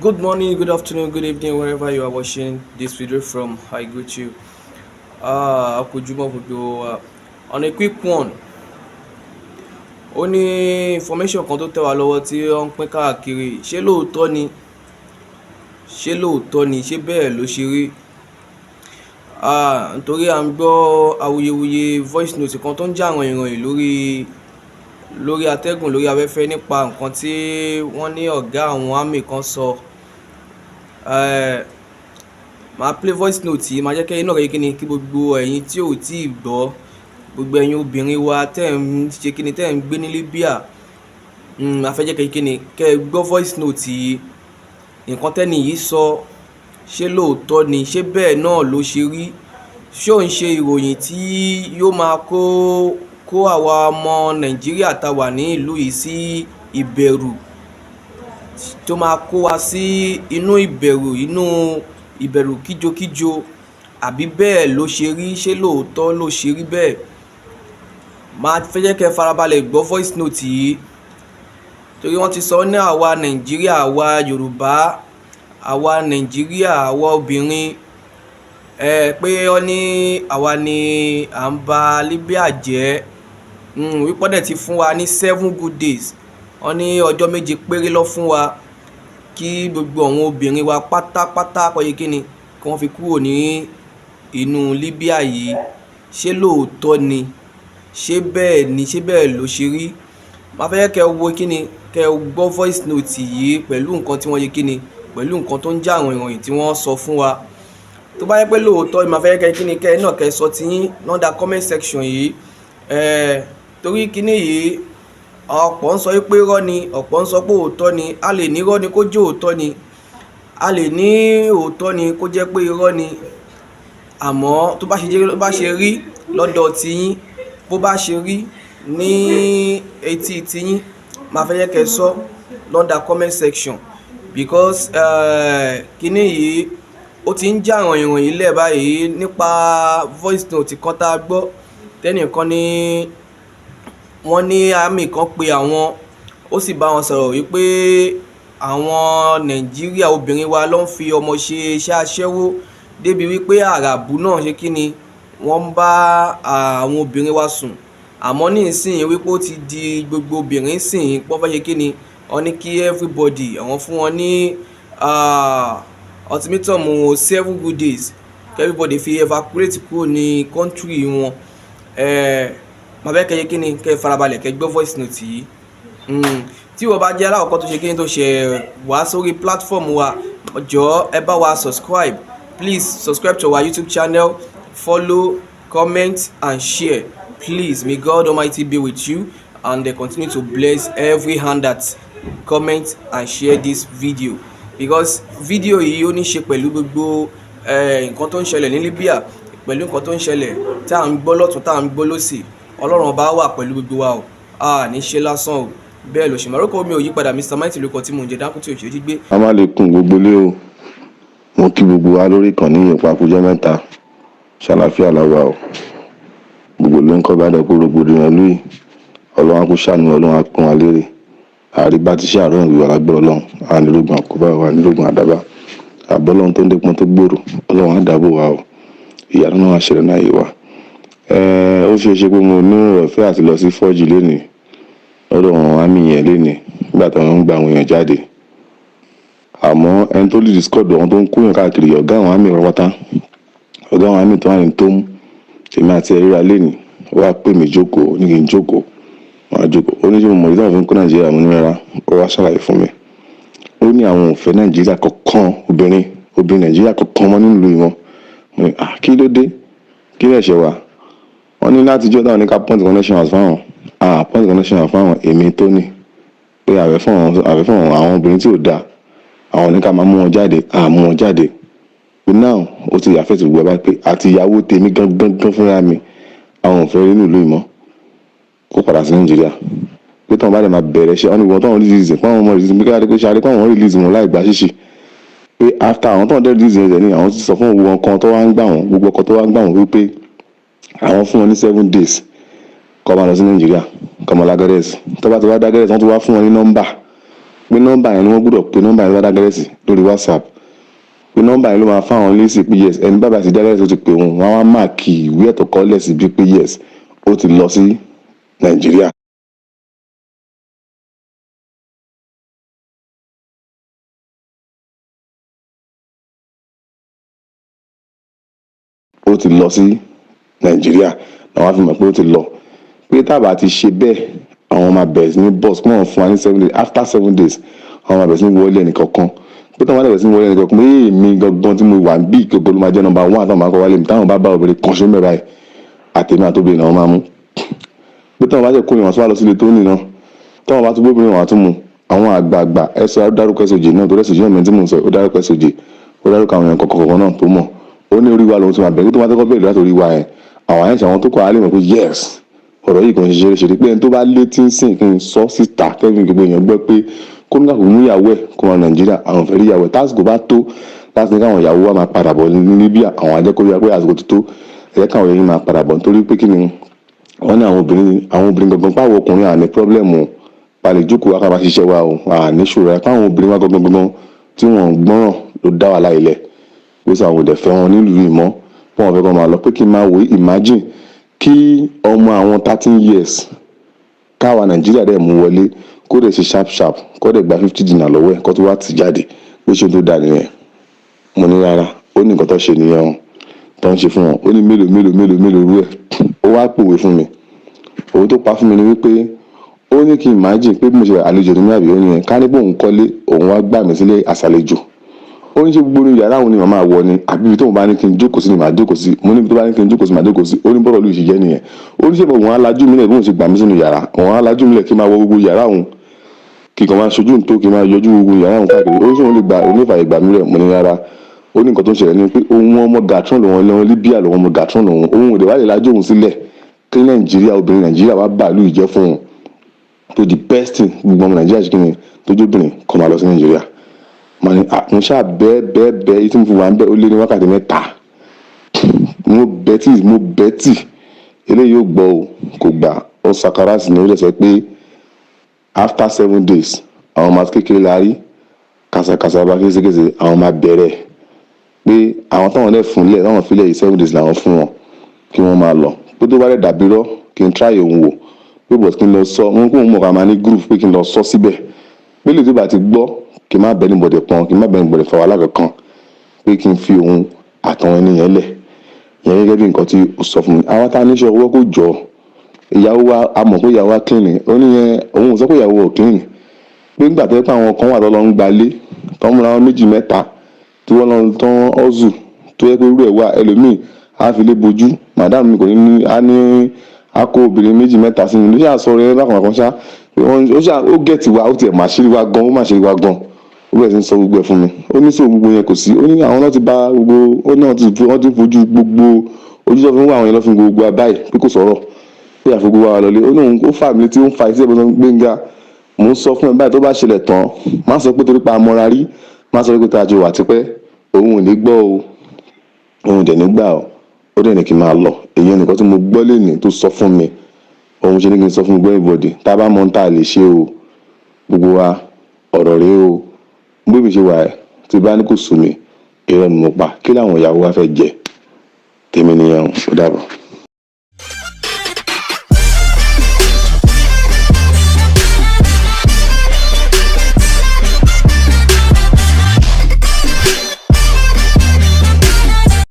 Good morning, good afternoon, good evening, wherever you are watching this video from. I greet you. Akujuma gbogbo wa. On a quick one, ó ní information kan tó tẹ̀ wá lọ́wọ́ tí ó ń pín káàkiri. Ṣé bẹ́ẹ̀ ló ṣe rí? Nítorí à ń gbọ́ awuyewuye voice note kan tó ń jà ràn-ìràn lórí atẹ́gùn lórí afẹ́fẹ́ nípa nǹkan tí wọ́n ní ọ̀gá àwọn army kan sọ. Màá play voice note yìí, màá jẹ́ kẹ́yìn náà kí gbogbo ẹ̀yin tí ò tí ì gbọ́, gbogbo ẹ̀yin obìnrin wa tẹ́ ń gbé ní Libya, a fẹ́ jẹ́ kẹ́ ẹ gbọ́ voice note yìí. Nǹkan tẹ́ni yìí sọ, ṣé lóòótọ́ ni? Ṣé bẹ́ẹ̀ náà ló ṣe rí? Ṣé ò ń ṣe ìròyìn tí yóò máa kó àwa ọmọ Nàìjíríà tá wà ní ìlú yìí sí ìbẹ̀rù, tó máa kó wa sí inú ìbẹ̀rù kíjokíjo, àbí bẹ́ẹ̀ ló ṣe rí? Ṣé lóòótọ́ ló ṣe rí bẹ́ẹ̀? Màá fẹ́ jẹ́ kẹ́ farabalẹ̀ gbọ́ voice note yìí, torí wọ́n ti sọ ní àwa Nàìjíríà, àwa Yorùbá, àwa Nàìjíríà, àwa obìnrin, pé wọ́n ní àwa ni à ń ba Libya jẹ́. Wípé dẹ̀ ti fún wa ní 7 good days. Wọ́n ní ọjọ́ 7 péré ló fún wa kí gbogbo àwọn obìnrin wa pátápátá kí wọ́n fi kúrò ní inú Libya yìí. Ṣé lóòótọ́ ni? Ṣé bẹ́ẹ̀ ló ṣe rí? Màá fẹ́ kẹ́ wo kẹ́ gbọ́ voice note yìí pẹ̀lú nǹkan tí wọ́n pẹ̀lú nǹkan tó ń jà àwọn ìròyìn tí wọ́n sọ fún wa. Tó bá yẹ pé lóòótọ́, màá fẹ́ kẹ́ náà kẹ́ sọ tiyín lọ́ndà comment section yìí. Torí yìí ọ̀pọ̀ ń sọ pé irọ́ ni, ọ̀pọ̀ ń sọ pé òótọ́ ni. A lè ní irọ́ ni kó jẹ́ òótọ́ ni, a lè ní òótọ́ ni kó jẹ́ pé irọ́ ni. Àmọ́ tó bá ṣe rí lọ́dọ̀ tiyín, bó bá ṣe rí ní etí tiyín, màá fẹ́ kẹ́ sọ lọ́ndà comment section, because yìí ó ti ń jà àwọn ìròyìn lẹ̀ báyìí nípa voice note kan tá a gbọ́. Tẹ́nìkan ní wọ́n ní army kan pe àwọn, ó sì bá wọn sọ̀rọ̀ wípé àwọn Nàìjíríà obìnrin wa ló ń fi ọmọ ṣe iṣẹ́ aṣẹ́wó, débi wípé àràbù náà wọ́n ń bá àwọn obìnrin wa sùn. Àmọ́ ní ìsìn wípé ó ti di gbogbo obìnrin sìn pọ́ fẹ́ wọ́n ní kí everybody, àwọn fún wọn ní ultimatum 7 good days kí everybody fi evacuate kúrò ní country wọn. Màá fẹ́ kẹ́ farabalẹ̀ kẹ́ gbọ́ voice note yìí. Tí wọ́n bá jẹ́ alákọ̀ọ́kọ́ tó ṣe wá sórí platform wa, jọ̀ọ́ ẹ bá wa subscribe. Please subscribe to our YouTube channel, follow, comment and share. Please, may God Almighty be with you and continue to bless every hand that comment and share this video, because video yìí ó ní ṣe pẹ̀lú gbogbo nǹkan tó ń ṣẹlẹ̀ ní Libya, pẹ̀lú nǹkan tó ń ṣẹlẹ̀ tá à ń gbọ́ lọ́tún tá à ń gbọ́ lósì. Ọlọ́run ọba wà pẹ̀lú gbogbo wa o, ní ṣe lásán o. Bẹ́ẹ̀ ló ṣe máa rúkọ mi ò yí padà, Mr. Mighty lórúkọ tí mò ń jẹ́, Dangote òṣèré gbé. A máa lè kún gbogbo lé o. Mo kí gbogbo wa lórí ìkànnì ìpàkójẹ́ mẹ́ta. Ṣàlàfíà láwa o. Gbogbo ló ń kọ́ bá dẹ́kun rògbòdìyàn lóyè. Ọlọ́run á kó ṣàánú, Ọlọ́run á pọ́n wa lérè. Àríbá ti ṣe àárọ̀ ìwà lágbára Ọlọ́run. A nílògùn àkóbá wa, nílògùn àdábá. Àbọ́lọ́run tó ń dẹ́pọn tó gbòòrò. Ọlọ́run á dáàbò wa o. Ìyanu náà á ṣẹlẹ̀ náà yé wa. Ó ṣe é ṣe pé mo ní ọ̀fẹ́ àti lọ sí 4G lénìí lọ́dọ̀ àwọn àmì yẹn lénìí nígbà tí wọ́n ń gba àwọn èèyàn jáde. Àmọ́ ẹni tó lè discord àwọn tó ń kóyàn káàkiri, ọ̀gá àwọn àmì pátá, ọ̀gá àwọn àmì tó wà ní Tómù, èmi àti ẹ̀ríra lénìí, ó wá pè mí jókòó, ní kí n jókòó, wọ́n á jókòó. Ó ní ṣé mo mọ̀ nígbà tó ń kó Nàìjíríà, mo ní rárá. Ó wá ṣàlàyé fún mi. Ó ní àwọn ò fẹ́ Nàìjíríà kankan, obìnrin Nàìjíríà kankan mọ́ nínú ìlú wọn. Mo ní kí ló dé? Kí lè ṣe wà? Wọ́n ní láti jọ́ táwọn ní ká point connection house fáwọn. Point connection house fáwọn èmi tó ní pé ààrẹ fún àwọn obìnrin tí ò dáa, àwọn ní ká máa mú wọn jáde, mú wọn jáde. But now ó ti yàfẹ́ ti gbọ́ bá pé àti ìyàwó tèmi gangan fúnra mi, àwọn ò fẹ́ rí inú ìlú ìmọ̀ kó padà sí Nàìjíríà. Pé táwọn bá dẹ̀ máa bẹ̀rẹ̀ ṣe, wọ́n ní wọ́n táwọn release pé àwọn ọmọ release bí káàdé kó ṣe àdé pé àwọn release wọn láì gbà ṣíṣe. Pé after àwọn táwọn dẹ̀ release ẹ̀ ní àwọn ti sọ fún gbogbo ọkàn tó wá ń gbà wọ́n, gbogbo ọkàn tó wá ń gbà wọ́n wípé àwọn fún wọn ní 7 days kó máa lọ sí Nàìjíríà, kó máa lágẹ́rẹ́sì. Tó bá ti wá dágẹ́rẹ́sì, wọ́n tún wá fún wọn ní nọ́mbà pé nọ́mbà yẹn ni wọ́n gbọ́dọ̀ pé nọ́mbà yẹn lọ́dá gẹ́rẹ́sì lórí WhatsApp pé nọ́mbà yẹn ló máa fáwọn lésì pé yes ẹni bàbá sí dárẹ́sì ó ti pè wọ́n wá máàkì ìwé ẹ̀tọ́ kọ́lẹ̀ sí bí pé yes ó ti lọ sí Nàìjíríà. ó ti lọ sí Nàìjíríà làwọn fi mọ̀ pé ó ti lọ pé tábà ti ṣe bẹ́ẹ̀ àwọn máa bẹ̀rẹ̀ sí ní bọ́ọ̀sì kí wọ́n fún wa ní 7 days after 7 days àwọn máa bẹ̀rẹ̀ sí ní wọlé ẹnìkankan pé táwọn máa bẹ̀rẹ̀ sí ní wọlé ẹnìkankan pé èmi gangan tí mo wà ń bí gbogbo ló máa jẹ́ number 1 àtàwọn máa kọ́ wálé mi táwọn bá bá obìnrin kan ṣe mẹ́ra ẹ̀ àtẹ̀mí àtòbìnrin náà máa mú pé táwọn bá jẹ́ kó ìwọ̀n tó wà lọ sílé tó ní náà táwọn bá tún gbóbìnrin wọn àtúmù àwọn àgbààgbà ẹ̀sọ́ dárúkọ ẹ̀sọ́jì náà tó rẹ̀sọ̀jì náà mẹ́rin tí mò ń sọ ó dárúkọ ẹ̀sọ́jì ó dárúkọ àwọn èèyàn kọ̀ọ̀kan náà tó mọ̀ ó ní orí wa lòun ti máa bẹ̀rẹ̀ tó máa tẹ́kọ̀ bẹ̀rẹ̀ láti orí wa yẹn àwọn àyẹ̀ṣẹ̀ àwọn tó kọ́ àálẹ̀ mọ̀ pé yes ọ̀rọ̀ yìí kan ṣe ṣe pé ẹni tó bá létí ń sìn kí n sọ síta kẹ́mi gbogbo èèyàn gbọ́ pé kóńgà kò mú ìyàwó ẹ̀ kó wọn Nàìjíríà àwọn fẹ́ rí ìyàwó ẹ̀ tásìkò bá tó láti ní káwọn ìyàwó wa máa padà bọ̀ ní Libya àwọn ajẹ́kọ̀ọ́ pé àsìkò tó tó ẹ̀yẹ́ káwọn yẹn máa padà bọ̀ nítorí pé kí ni wọ́n ní àwọn obìnrin gangan pàwọ̀ ọkùnrin àní pọ́blẹ́mù palẹ̀ jókòó akábà ṣiṣẹ́ wa o àní ṣòro ẹ̀ pàwọn obìnrin wa gangan tí wọ́n gbọ́ràn ló dá wà láìlẹ̀ pé sọ àwọn òdẹ̀ fẹ́ wọn nílùú ìmọ̀ pọ́n wọn fẹ́ kọ́ máa lọ pé kí n máa wò imagine kí ọmọ àwọn 13 years káwa Nàìjíríà dẹ̀ mú wọlé kó dẹ̀ ṣe sharp kó dẹ̀ gba 50 dinar lọ́wọ́ ẹ̀ kó tó wá ti jáde pé ṣé tó dà nìyẹn mo ní rárá ó ní nǹkan tó ṣe nìyẹn o tó ń ṣe fún wọn ó ní mélòó rú ẹ̀ ó wá pòwe fún mi òun tó pa fún mi ni wípé ó ní kí n imagine pé bí mo ṣe àlejò ní àbí ó ní yẹn ká ní bóun kọ́lé òun wá gbà mí sílé àṣàlejò ó ní ṣe gbogbo ní yàrá òun ni màmá wọ ni àbí ibi tóun bá ní kí n jókòó sí ni màá jókòó sí mo níbi tó bá ní kí n jókòó sí màá jókòó sí ó ní bọ́rọ̀ ló ṣe jẹ́ nìyẹn ó ní ṣe òun alájú mílẹ̀ bí òun ṣe gbà mí sínú yàrá òun alájú mílẹ̀ kí n máa wọ gbogbo yàrá òun kí n kàn máa ṣojú tó kí n máa yọjú gbogbo yàrá òun káàkiri ó ní sọ òun lè gba onífàyè gbà mílẹ̀ mo ní rárá ó ní nǹkan tó ń ṣẹlẹ̀ ni pé òun ọmọ gatron lòun lọ́wọ́ Libya lòun ọmọ gatron lòun òun ò dé wá lè lájú òun sílẹ̀ kí Nàìjíríà obìnrin Nàìjíríà wá bàálù ìjẹ́ fún òun to the best thing gbogbo ọmọ Nàìjíríà ṣe kí ni tójú obìnrin kọ́ máa lọ sí Nàìjíríà mo ní mo ṣáà bẹ́ẹ̀ yìí tí mo fi wà ń bẹ́ ó lé ní wákàtí 3 mo bẹ́tì eléyìí ò gbọ́ o kò gbà ó sakarasi ni ó lè sọ pé after 7 days àwọn ọmọ kékeré la rí kàṣàkàṣà bá kéṣekéṣe àwọn máa bẹ̀rẹ̀ pé àwọn táwọn lè fúnlẹ̀ táwọn filẹ̀ yìí 7 days làwọn fún wọn kí wọ́n máa lọ pé tó bá rẹ̀ dàbí rọ́ kí n try òun wò pé bọ̀ kí n lọ sọ wọn kó òun mọ̀ ká máa ní group pé kí n lọ sọ síbẹ̀ pé lè tó bá ti gbọ́ kí n má bẹ́ẹ̀ ní bọ̀dẹ̀ pọn kí n má bẹ́ẹ̀ ní bọ̀dẹ̀ fọwọ́ alákọ̀ọ́kan pé kí n fi òun àtàwọn ènìyàn lẹ̀ yẹn gẹ́gẹ́ bí nǹkan tí ó sọ fún mi àwọn tá a níṣẹ́ owó kò jọ ìyàwó wa a mọ̀ pé ìyàwó wa clean ó ní yẹn òun ò sọ pé ìyàwó ò clean pé nígbà tó yẹ pé àwọn kan wà lọ́lọ́ ń gbalé tó ń múra wọn 2 mẹ́ta tí wọ́n lọ tán ọ́zù tó yẹ pé irú ẹ̀ wà ẹlòmíì á fi lé bojú madam mi kò ní á ní á kó obìnrin 2 mẹ́ta sí mi ló ṣáà sọ rẹ bákan kan ṣá ó gẹ̀tì wa ó tiẹ̀ máa ṣe wa gan ó máa ṣe wa gan ó bẹ̀rẹ̀ sí ń sọ gbogbo ẹ̀ fún mi ó ní sọ gbogbo yẹn kò sí ó ní àwọn náà ti bá gbogbo ó náà ti fojú gbogbo ojú tó fi ń wá àwọn yẹn lọ́ fi gbogbo abáyé pé kò sọ̀rọ̀ pé àfi gbogbo wa lọlé ó ní ó fà mí létí ó ń fa iṣẹ́ ìbọn Gbénga mò ń sọ fún ẹ báyìí tó bá ṣẹlẹ̀ tán má sọ pé torí pa amọ́ra rí má sọ pé tá a jọ wà tipẹ́ òun ò ní gbọ́ o òun dẹ̀ nígbà o ó dẹ̀ ní kí n máa lọ èyí nìkan tí mo gbọ́ lẹ́nìí tó sọ fún mi òun ṣe ní kí n sọ fún gbọ́ ìbọ̀dì tá a bá mọ̀ ń tà lè ṣe o gbogbo wa ọ̀rọ̀ rèé o bí mi ṣe wà ẹ́ tí bá ní kò sùn mí irọ́ ni mo pa kí làwọn ìyàwó wa fẹ́ jẹ tèmi nìyẹn ó dàbọ̀.